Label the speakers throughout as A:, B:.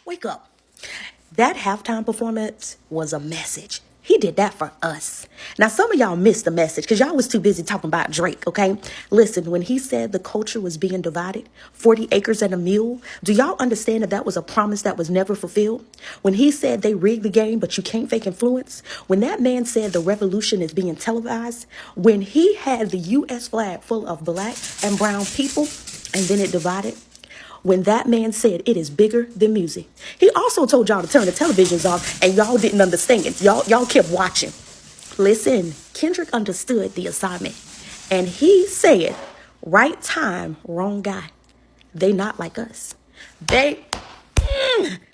A: Wake up. That halftime performance was a message. He did that for us. Now, some of y'all missed the message because y'all was too busy talking about Drake, okay? Listen, when he said the culture was being divided, 40 acres and a mule, do y'all understand that that was a promise that was never fulfilled? When he said they rigged the game, but you can't fake influence, when that man said the revolution is being televised, when he had the U.S. flag full of black and brown people, and then it divided, when that man said it is bigger than music. He also told y'all to turn the televisions off and y'all didn't understand. Y'all kept watching. Listen, Kendrick understood the assignment and he said, right time, wrong guy. They not like us.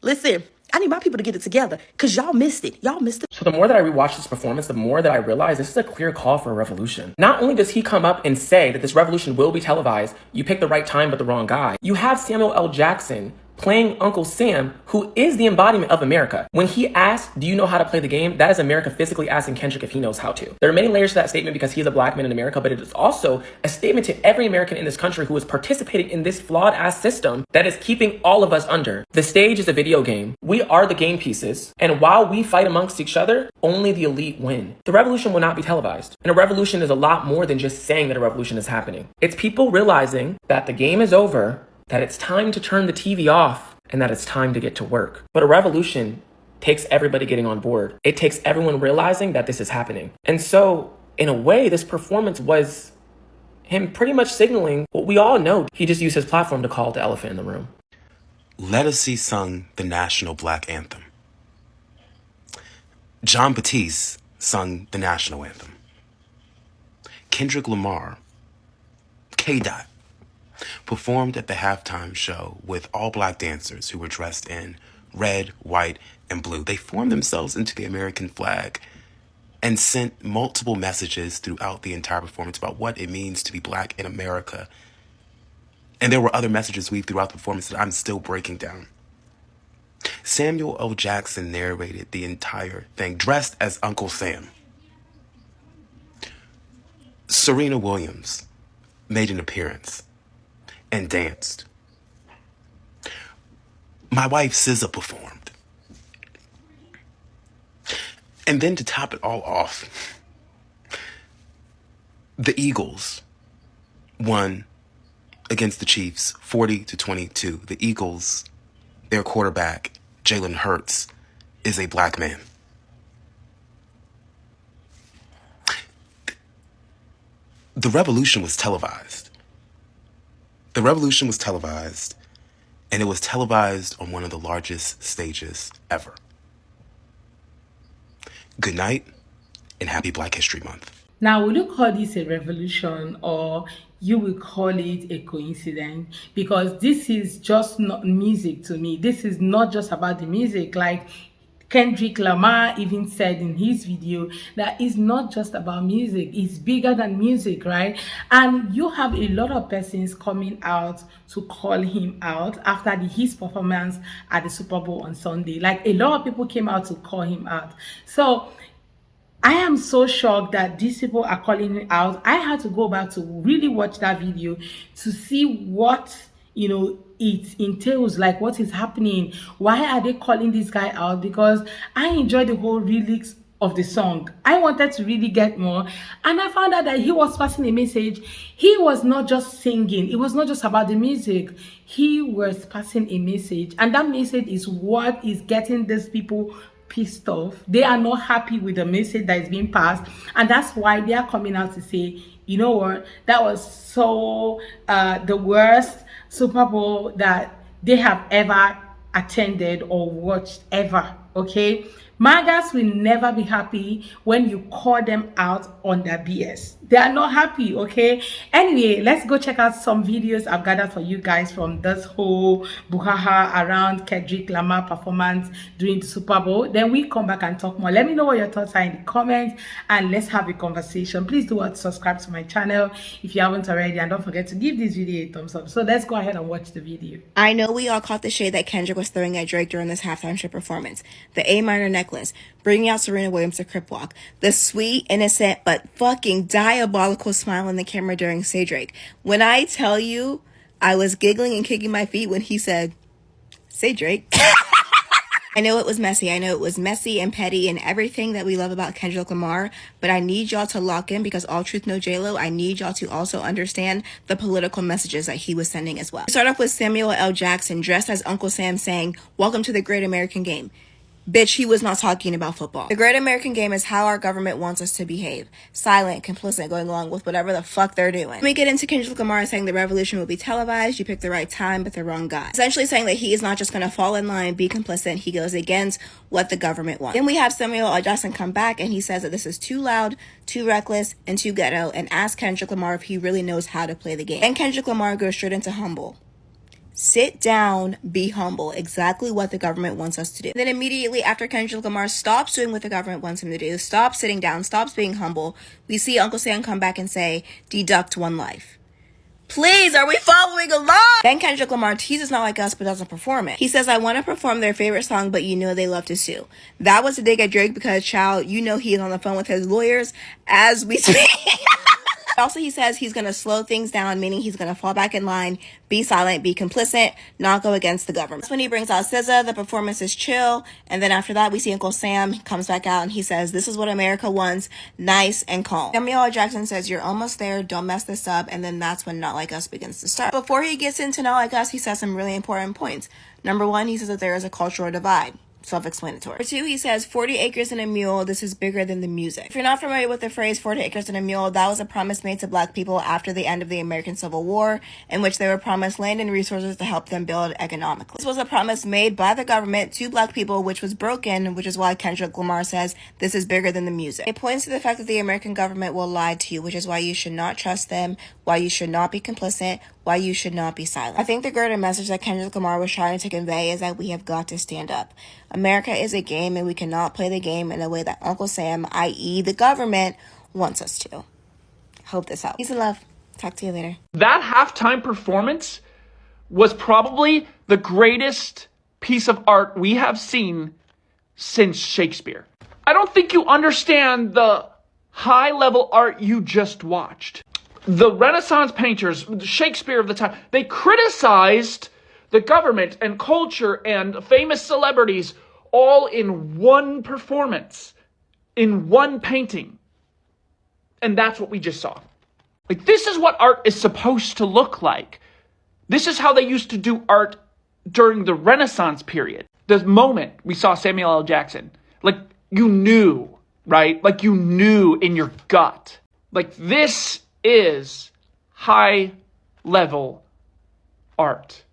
A: Listen, I need my people to get it together because y'all missed it. Y'all missed it.
B: So the more that I rewatch this performance, the more that I realize this is a clear call for a revolution. Not only does he come up and say that this revolution will be televised, you picked the right time but the wrong guy. You have Samuel L. Jackson playing Uncle Sam, who is the embodiment of America. When he asked, do you know how to play the game? That is America physically asking Kendrick if he knows how to. There are many layers to that statement because he's a black man in America, but it is also a statement to every American in this country who is participating in this flawed ass system that is keeping all of us under. The stage is a video game. We are the game pieces. And while we fight amongst each other, only the elite win. The revolution will not be televised. And a revolution is a lot more than just saying that a revolution is happening. It's people realizing that the game is over, that it's time to turn the TV off, and that it's time to get to work. But a revolution takes everybody getting on board. It takes everyone realizing that this is happening. And so, in a way, this performance was him pretty much signaling what we all know. He just used his platform to call the elephant in the room.
C: Lettucey sung the national black anthem. John Batiste sung the national anthem. Kendrick Lamar, K-Dot, performed at the halftime show with all black dancers who were dressed in red, white, and blue. They formed themselves into the American flag and sent multiple messages throughout the entire performance about what it means to be black in America. And there were other messages weaved throughout the performance that I'm still breaking down. Samuel L. Jackson narrated the entire thing, dressed as Uncle Sam. Serena Williams made an appearance and danced. My wife SZA performed. And then to top it all off, the Eagles won against the Chiefs 40-22. The Eagles, their quarterback, Jalen Hurts, is a black man. The revolution was televised. The revolution was televised, and it was televised on one of the largest stages ever. Good night, and happy Black History Month.
D: Now, will you call this a revolution or you will call it a coincidence? Because this is just not music to me. This is not just about the music. Like Kendrick Lamar even said in his video that it's not just about music, it's bigger than music, right? And you have a lot of persons coming out to call him out after his performance at the Super Bowl on Sunday. Like a lot of people came out to call him out. So I am so shocked that these people are calling him out. I had to go back to really watch that video to see what, it entails, like what is happening. Why are they calling this guy out? Because I enjoyed the whole lyrics of the song. I wanted to really get more, and I found out that he was passing a message. He was not just singing. It was not just about the music. He was passing a message, and that message is what is getting these people pissed off. They are not happy with the message that is being passed, and that's why they are coming out to say, you know what, that was so the worst Super Bowl that they have ever attended or watched ever. Okay, MAGAS will never be happy when you call them out on their BS. They are not happy, okay? Anyway, let's go check out some videos I've gathered for you guys from this whole buhaha around Kendrick Lamar performance during the Super Bowl. Then we come back and talk more. Let me know what your thoughts are in the comments and let's have a conversation. Please do subscribe to my channel if you haven't already, and don't forget to give this video a thumbs up. So let's go ahead and watch the video.
E: I know we all caught the shade that Kendrick was throwing at Drake during this halftime show performance. The A minor necklace, bringing out Serena Williams to Crip Walk, the sweet, innocent, but fucking diabolical smile in the camera during Say Drake. When I tell you, I was giggling and kicking my feet when he said, "Say Drake." I know it was messy. I know it was messy and petty and everything that we love about Kendrick Lamar, but I need y'all to lock in because All Truth No J-Lo, I need y'all to also understand the political messages that he was sending as well. We start off with Samuel L. Jackson dressed as Uncle Sam saying, "Welcome to the Great American Game." Bitch, he was not talking about football. The Great American Game is how our government wants us to behave. Silent, complicit, going along with whatever the fuck they're doing. We get into Kendrick Lamar saying the revolution will be televised, you picked the right time, but the wrong guy. Essentially saying that he is not just going to fall in line, be complicit, he goes against what the government wants. Then we have Samuel L. Jackson come back and he says that this is too loud, too reckless, and too ghetto, and asks Kendrick Lamar if he really knows how to play the game. Then Kendrick Lamar goes straight into humble. Sit down, be humble, exactly what the government wants us to do. Then immediately after Kendrick Lamar stops doing what the government wants him to do, stops sitting down, stops being humble, we see Uncle Sam come back and say, deduct one life. Please, are we following along? Then Kendrick Lamar teases Not Like Us but doesn't perform it. He says, I want to perform their favorite song, but you know they love to sue. That was a dig at Drake because, child, you know he is on the phone with his lawyers as we speak. Also, he says he's going to slow things down, meaning he's going to fall back in line, be silent, be complicit, not go against the government. That's when he brings out SZA, the performance is chill, and then after that, we see Uncle Sam comes back out and he says, this is what America wants, nice and calm. Samuel L. Jackson says, you're almost there, don't mess this up, and then that's when Not Like Us begins to start. Before he gets into Not Like Us, he says some really important points. Number one, he says that there is a cultural divide. Self-explanatory. Number two, he says 40 acres and a mule, this is bigger than the music. If you're not familiar with the phrase 40 acres and a mule, that was a promise made to black people after the end of the American Civil War, in which they were promised land and resources to help them build economically. This was a promise made by the government to black people, which was broken, which is why Kendrick Lamar says this is bigger than the music. It points to the fact that the American government will lie to you, which is why you should not trust them, why you should not be complicit, why you should not be silent. I think the greater message that Kendrick Lamar was trying to convey is that we have got to stand up. America is a game and we cannot play the game in a way that Uncle Sam, i.e. the government, wants us to. Hope this helps. Peace and love. Talk to you later.
F: That halftime performance was probably the greatest piece of art we have seen since Shakespeare. I don't think you understand the high-level art you just watched. The Renaissance painters, Shakespeare of the time, they criticized the government and culture and famous celebrities all in one performance, in one painting. And that's what we just saw. Like, this is what art is supposed to look like. This is how they used to do art during the Renaissance period. The moment we saw Samuel L. Jackson, like, you knew, right? Like, you knew in your gut. Like, this is high-level art.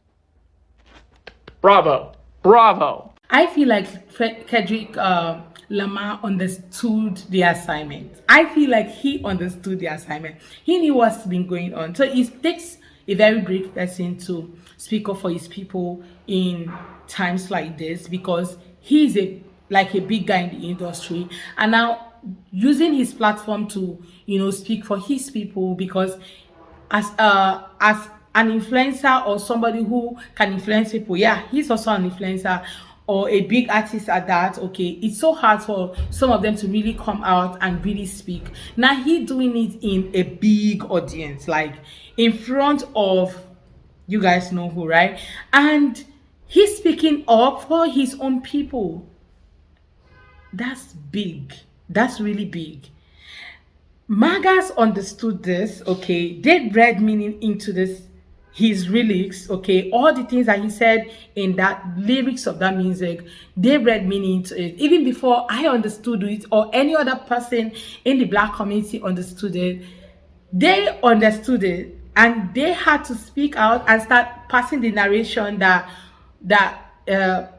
F: Bravo. Bravo.
D: I feel like Kendrick Lamar understood the assignment. I feel like he understood the assignment. He knew what's been going on. So it takes a very brave person to speak up for his people in times like this, because he's a big guy in the industry, and now using his platform to speak for his people, because as an influencer or somebody who can influence people, yeah, he's also an influencer or a big artist at that. Okay, it's so hard for some of them to really come out and really speak. Now he doing it in a big audience, like in front of, you guys know who, right? And he's speaking up for his own people. That's big. That's really big. MAGAS understood this, okay? They read meaning into his lyrics, okay? All the things that he said in that lyrics of that music, they read meaning into it. Even before I understood it or any other person in the black community understood it, they understood it, and they had to speak out and start passing the narration that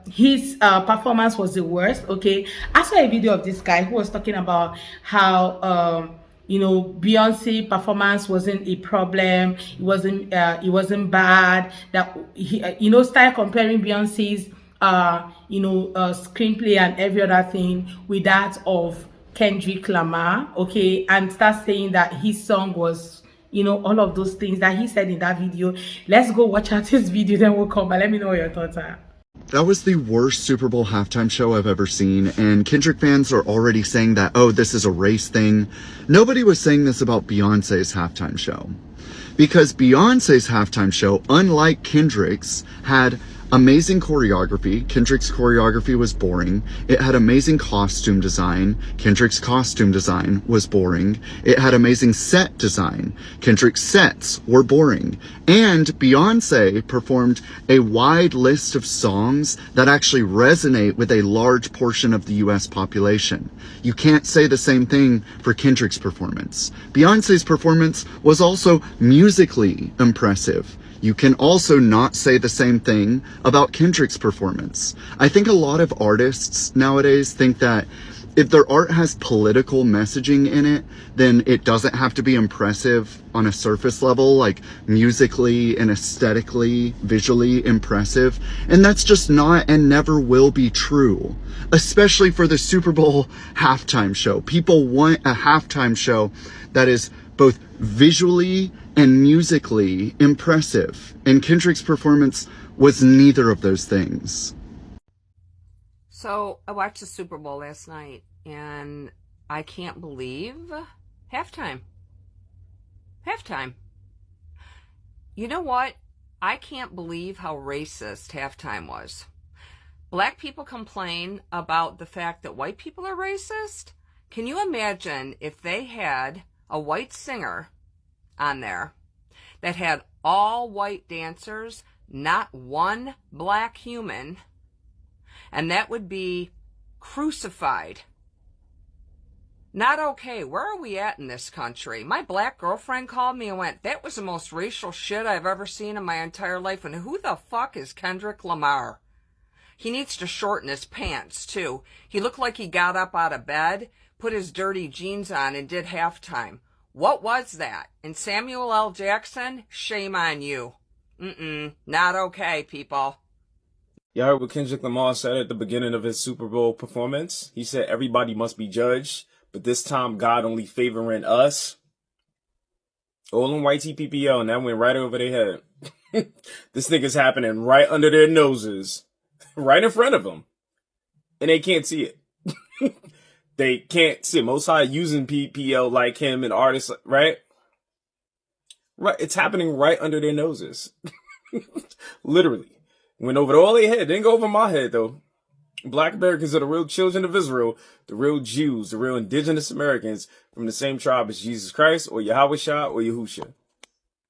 D: his performance was the worst. Okay, I saw a video of this guy who was talking about how Beyonce performance wasn't a problem, it wasn't bad, that he started comparing Beyonce's screenplay and every other thing with that of Kendrick Lamar, okay, and start saying that his song was all of those things that he said in that video. Let's go watch out this video, then we'll come back. Let me know what your thoughts are.
G: That was the worst Super Bowl halftime show I've ever seen, and Kendrick fans are already saying that, oh, this is a race thing. Nobody was saying this about Beyonce's halftime show, because Beyonce's halftime show, unlike Kendrick's, had Amazing choreography. Kendrick's choreography was boring. It had amazing costume design. Kendrick's costume design was boring. It had amazing set design. Kendrick's sets were boring. And Beyonce performed a wide list of songs that actually resonate with a large portion of the US population. You can't say the same thing for Kendrick's performance. Beyonce's performance was also musically impressive. You can also not say the same thing about Kendrick's performance. I think a lot of artists nowadays think that if their art has political messaging in it, then it doesn't have to be impressive on a surface level, like musically and aesthetically, visually impressive. And that's just not and never will be true, especially for the Super Bowl halftime show. People want a halftime show that is both visually and musically impressive. And Kendrick's performance was neither of those things.
H: So I watched the Super Bowl last night, and I can't believe halftime. Halftime. You know what? I can't believe how racist halftime was. Black people complain about the fact that white people are racist. Can you imagine if they had a white singer on there that had all white dancers, not one black human, and that would be crucified? Not okay. Where are we at in this country? My black girlfriend called me and went, that was the most racial shit I've ever seen in my entire life. And who the fuck is Kendrick Lamar? He needs to shorten his pants, too. He looked like he got up out of bed, put his dirty jeans on, and did halftime. What was that? And Samuel L. Jackson, shame on you. Not okay, people.
I: You heard what Kendrick Lamar said at the beginning of his Super Bowl performance? He said everybody must be judged, but this time God only favoring us. All in white TPPL, and that went right over their head. This nigga's happening right under their noses, right in front of them, and they can't see it. They can't see it. Most High using PPL like him and artists, right? Right, it's happening right under their noses. Literally. Went over all their head. Didn't go over my head, though. Black Americans are the real children of Israel, the real Jews, the real indigenous Americans from the same tribe as Jesus Christ or Yahweh Shah or Yahusha.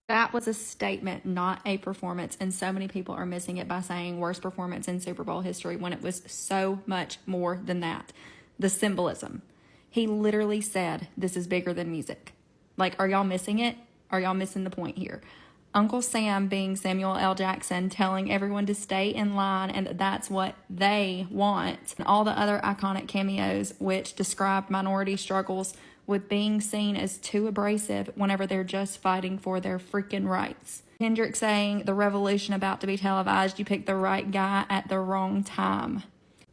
J: That was a statement, not a performance, and so many people are missing it by saying worst performance in Super Bowl history when it was so much more than that. The symbolism. He literally said, this is bigger than music. Like, are y'all missing it? Are y'all missing the point here? Uncle Sam being Samuel L. Jackson telling everyone to stay in line and that's what they want. And all the other iconic cameos which described minority struggles with being seen as too abrasive whenever they're just fighting for their freaking rights. Kendrick saying the revolution about to be televised, you picked the right guy at the wrong time,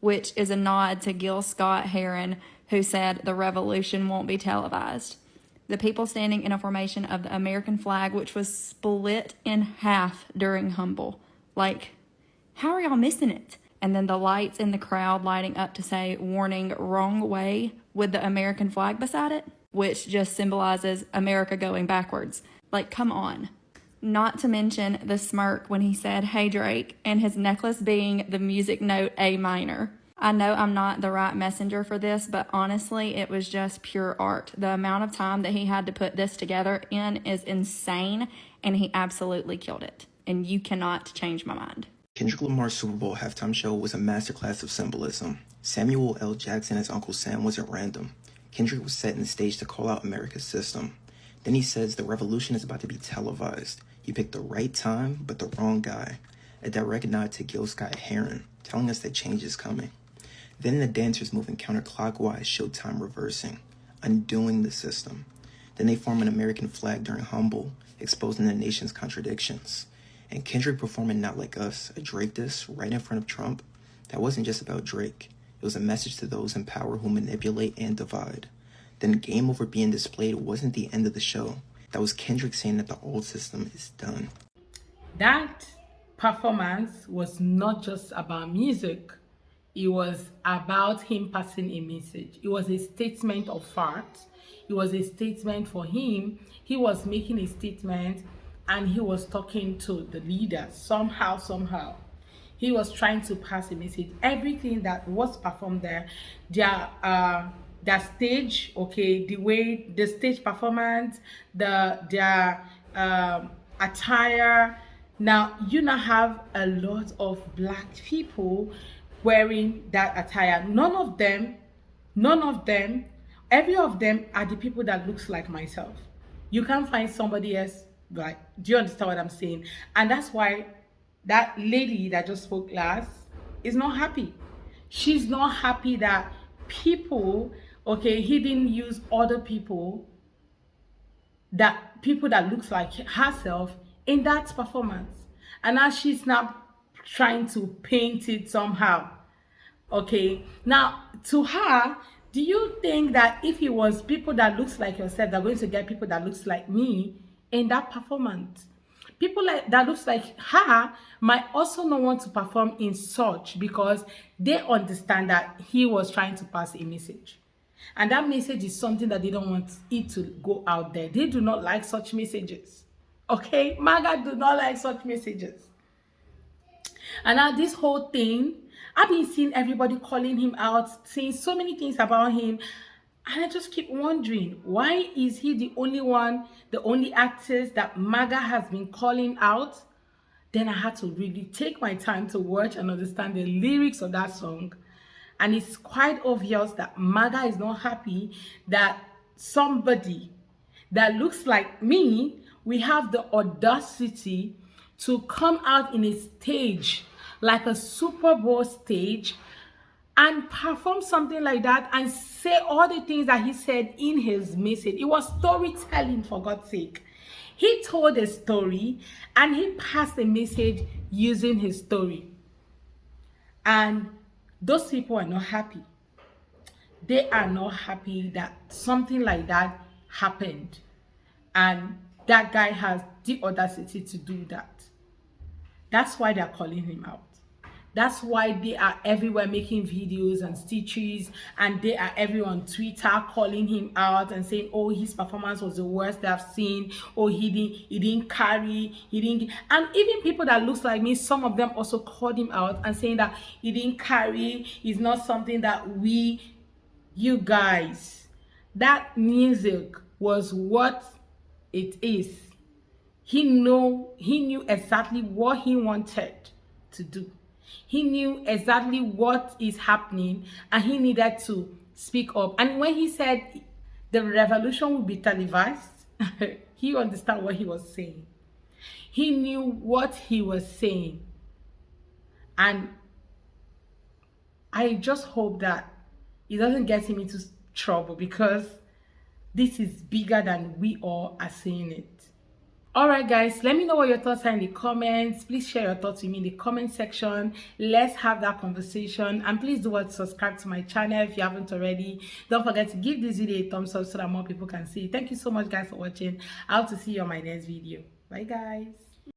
J: which is a nod to Gil Scott-Heron, who said the revolution won't be televised. The people standing in a formation of the American flag, which was split in half during Humble. Like, how are y'all missing it? And then the lights in the crowd lighting up to say, warning, wrong way, with the American flag beside it, which just symbolizes America going backwards. Like, come on. Not to mention the smirk when he said, hey Drake, and his necklace being the music note A minor. I know I'm not the right messenger for this, but honestly, it was just pure art. The amount of time that he had to put this together in is insane, and he absolutely killed it. And you cannot change my mind.
K: Kendrick Lamar's Super Bowl halftime show was a masterclass of symbolism. Samuel L. Jackson as Uncle Sam wasn't random. Kendrick was setting the stage to call out America's system. Then he says the revolution is about to be televised. You picked the right time, but the wrong guy. A direct nod to Gil Scott-Heron, telling us that change is coming. Then the dancers moving counterclockwise showed time reversing, undoing the system. Then they form an American flag during Humble, exposing the nation's contradictions. And Kendrick performing Not Like Us, a Drake diss right in front of Trump. That wasn't just about Drake. It was a message to those in power who manipulate and divide. Then Game Over being displayed wasn't the end of the show. That was Kendrick saying that the old system is done.
D: That performance was not just about music. It was about him passing a message. It was a statement of fact. It was a statement for him. He was making a statement and he was talking to the leader somehow. he was trying to pass a message. Everything that was performed there, their stage, okay, the way the stage performance, their attire. Now you now have a lot of black people wearing that attire. None of them, every of them are the people that looks like myself. You can't find somebody else. Like, do you understand what I'm saying? And that's why that lady that just spoke last is not happy. She's not happy that people, okay, he didn't use other people that looks like herself in that performance. And now she's now trying to paint it somehow. Okay, now to her, do you think that if it was people that looks like yourself, they're going to get people that looks like me in that performance? People that looks like her might also not want to perform in such, because they understand that he was trying to pass a message. And that message is something that they don't want it to go out there. They do not like such messages. Okay, MAGA do not like such messages. And now this whole thing, I've been seeing everybody calling him out, saying so many things about him. And I just keep wondering, why is he the only one, the only artist that MAGA has been calling out? Then I had to really take my time to watch and understand the lyrics of that song. And it's quite obvious that MAGA is not happy that somebody that looks like me, we have the audacity to come out in a stage, like a Super Bowl stage, and perform something like that and say all the things that he said in his message. It was storytelling, for God's sake. He told a story and he passed a message using his story. And those people are not happy. They are not happy that something like that happened. And that guy has the audacity to do that. That's why they're calling him out. That's why they are everywhere making videos and stitches, and they are everywhere on Twitter calling him out and saying, oh, his performance was the worst they've seen. Oh, he didn't carry, he didn't. And even people that looks like me, some of them also called him out and saying that he didn't carry, is not something that you guys, that music was what it is. He knew exactly what he wanted to do. He knew exactly what is happening, and he needed to speak up. And when he said the revolution would be televised, he understood what he was saying. He knew what he was saying. And I just hope that it doesn't get him into trouble, because this is bigger than we all are saying it. Alright guys, let me know what your thoughts are in the comments. Please share your thoughts with me in the comment section. Let's have that conversation, and please do what, subscribe to my channel if you haven't already. Don't forget to give this video a thumbs up so that more people can see it. Thank you so much guys for watching. I hope to see you on my next video. Bye guys.